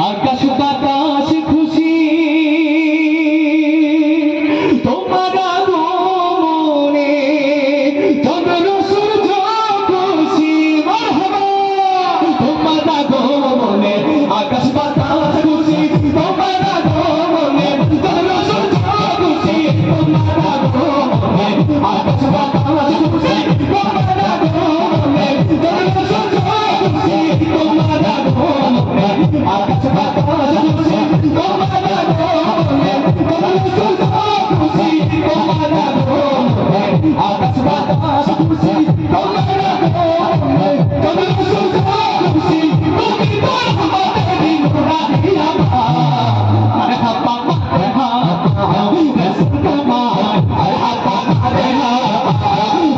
আকাশ বাতাস খুশি তোমার আগমনে, চন্দ্র সূর্য খুশি মারহাবা তোমার আগমনে। আকাশ বাতাস খুশি তোমার আগমনে, চন্দ্র সূর্য খুশি তোমার আগমনে। আকাশ বাতাস খুশি তোমার আগমনে, চন্দ্র সূর্য খুশি তোমার আগমনে। আকাশ বাতাস খুশি তোমার আগমনে, চন্দ্র সূর্য খুশি তোমার আগমনে। আকাশ বাতাস খুশি তোমার আগমনে, চন্দ্র সূর্য খুশি তুমি তো আমাদের নুরানি আমার। মারহাবা মারহাবা রাসূল তোমার, মারহাবা মারহাবা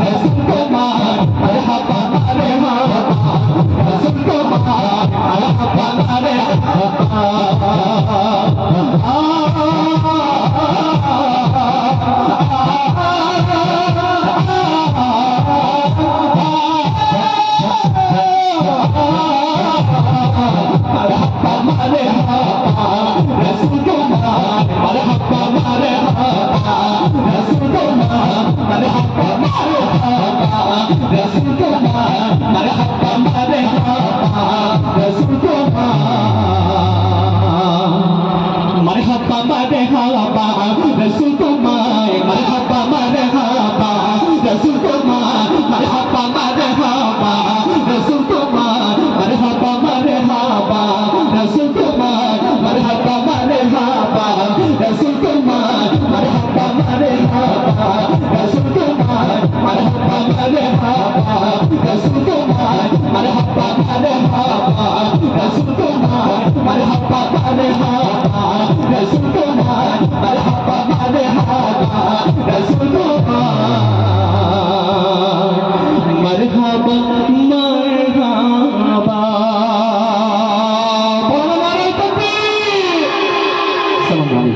রাসূল তোমার, মারহাবা মারহাবা রাসূল তোমার, মারহাবা marhaba marhaba rasul tumar, marhaba marhaba rasul tumar, marhaba marhaba rasul tumar, marhaba marhaba rasul tumar, marhaba marhaba rasul tumar, marhaba marhaba rasul tumar, marhaba marhaba rasul tumar, marhaba marhaba rasul tumar, marhaba marhaba